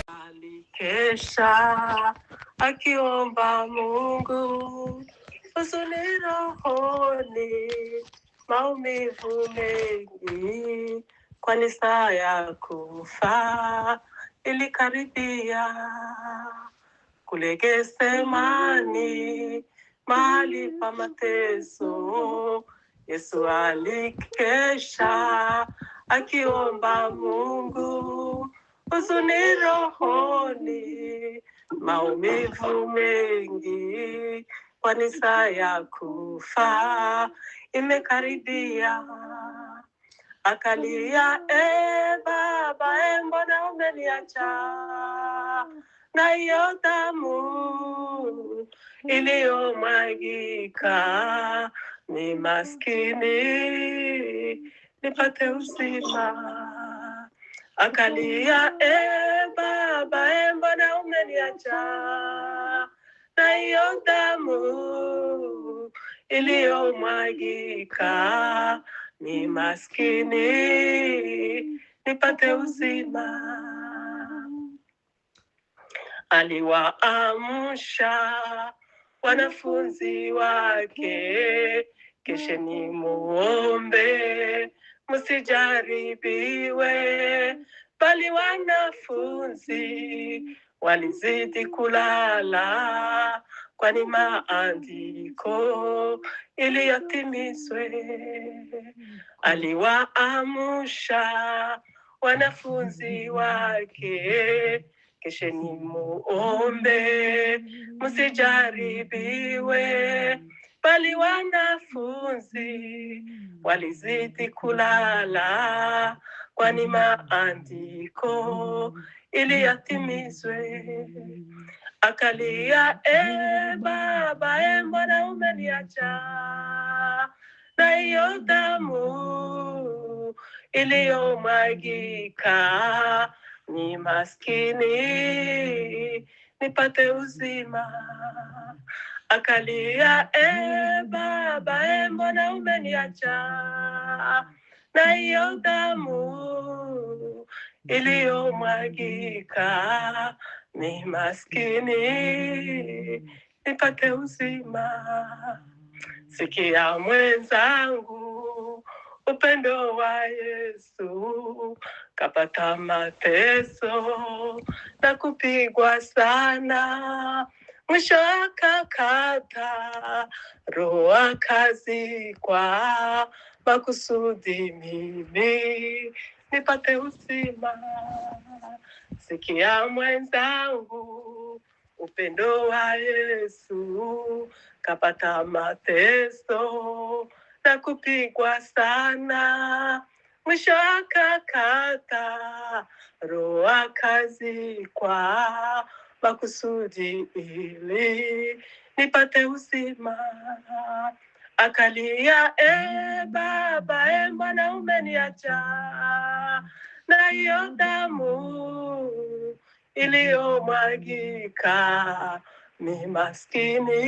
Alikesha akiomba Mungu, huzuni rohoni, maumivu mengi, kwani saa ya kufa ilikaribia. Kule Getsemani, mahali pa mateso, Yesu alikesha akiomba Mungu, huzuni rohoni, maumivu mengi, kwani saa ya kufa imekaribia. Akalia, Baba, mbona umeniacha? Na hiyo damu iliyomwagika, ni maskini nipate uzima. Akalia, Baba, mbona umeniacha? Na hiyo damu iliyomwagika, ni maskini nipate uzima. Aliwaamsha wanafunzi wake, kesheni muombe, msijaribiwe. Bali wanafunzi walizidi kulala, kwani maandiko ili yatimizwe. Aliwaamsha wanafunzi wake, kesheni muombe, msijaribiwe. Bali wanafunzi walizidi kulala, kwani maandiko ili yatimizwe. Akalia, Baba, mbona umeniacha? Na hiyo damu iliyomwagika, ni maskini nipate uzima. Akalia, Baba, mbona umeniacha? Na hiyo damu iliyomwagika, ni maskini nipate uzima. Sikia mwenzangu, upendo wa Yesu, kapata mateso na kupigwa sana, mwisho akakata roho akazikwa, makusudi mimi nipate uzima. Sikia mwenzangu, upendo wa Yesu, kapata mateso na kupigwa sana, mwisho akakata roho akazikwa, makusudi ili nipate uzima. Akalia, Baba, mbona umeniacha? Na hiyo damu iliyomwagika, ni maskini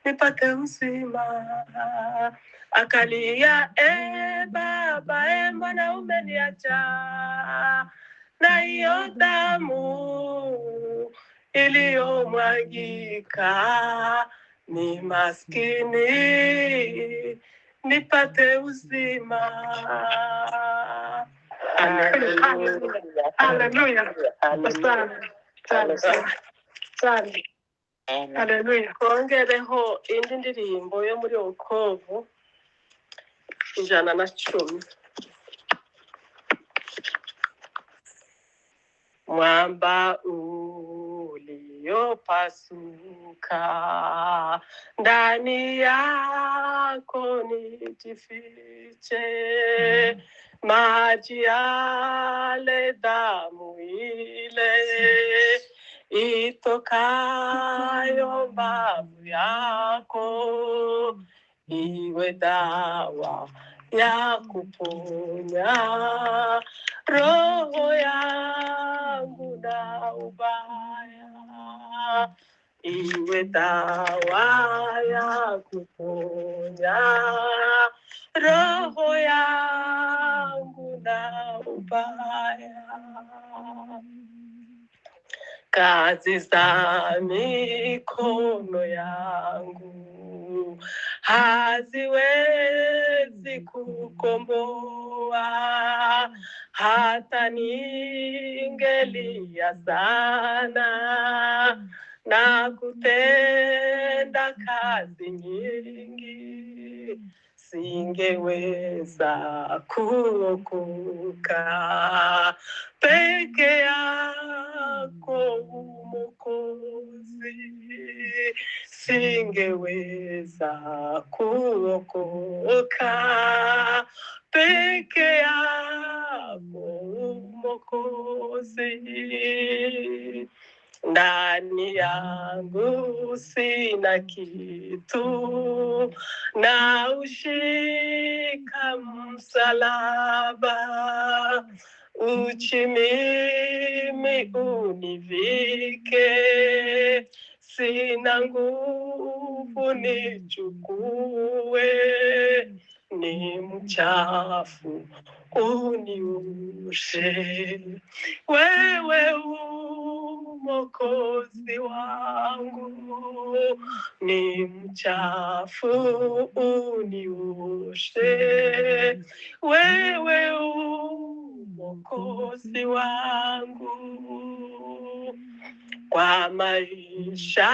nipate uzima. Akalia, Baba, mbona umeniacha? Na hiyo damu iliyomwagika, ni maskini nipate uzima. Haleluya. Haleluya. Kongereho indi ndirimbo yo muri Wokovu 110. Mwamba uliopasuka, ndani yako nijifiche. Maji yale, damu ile itokayo mbavu yako, iwe dawa ya kuponya roho yangu na ubaya, iwe dawa ya kuponya roho yangu na ubaya. ubaya. Kazi za mikono yangu haziwezi kukomboa, hata ningelia sana na kutenda kazi nyingi, singeweza kuokoka. Peke yako Mwokozi, singeweza kuokoka. Peke yako Mwokozi, ndani yangu sina kitu, na ushika msalaba, uchi mimi univike, sina nguvu nichukue, ni mchafu unioshe. Wewe Mwokozi wangu, ni mchafu unioshe. Wewe Mwokozi wangu, kwa maisha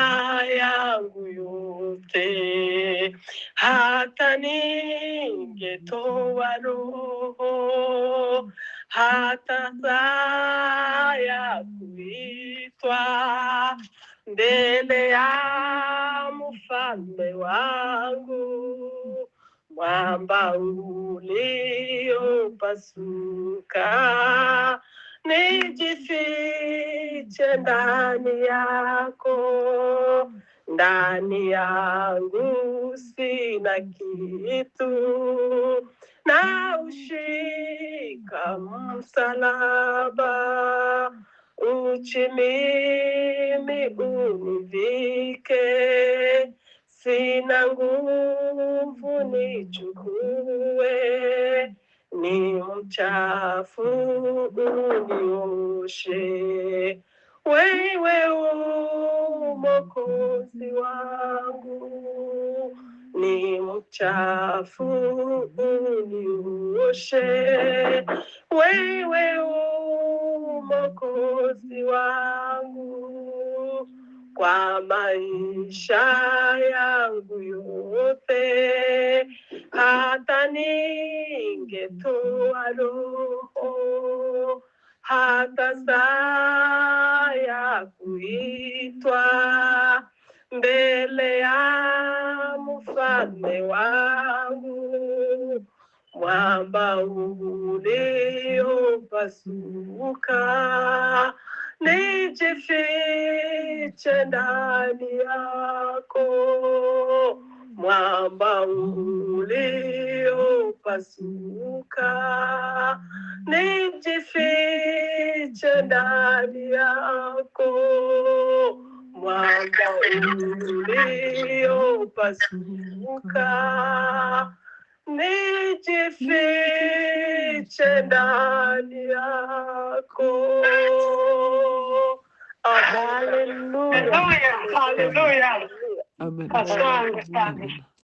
yangu yote, hata ningetoa roho, hata saa ya kuitwa mbele ya mfalme wangu, mwamba uliopasuka, nijifiche ndani yako. Ndani yangu sina kitu, na ushika msalaba, uchi mimi univike, sina nguvu nichukue, ni mchafu unioshe. Wewe Mwokozi wangu, ni mchafu unioshe. Wewe Mwokozi wangu, kwa maisha yangu yote, hata ningetoa roho, hata saa ya kuitwa mbele ya mfalme wangu, mwamba uliopasuka, nijifiche ndani yako. Mwamba uliopasuka, nijifiche ndani yako. Mwamba uliopasuka, nijifiche ndani yako. Hallelujah. Hallelujah. Hallelujah. Amen. Asante sana.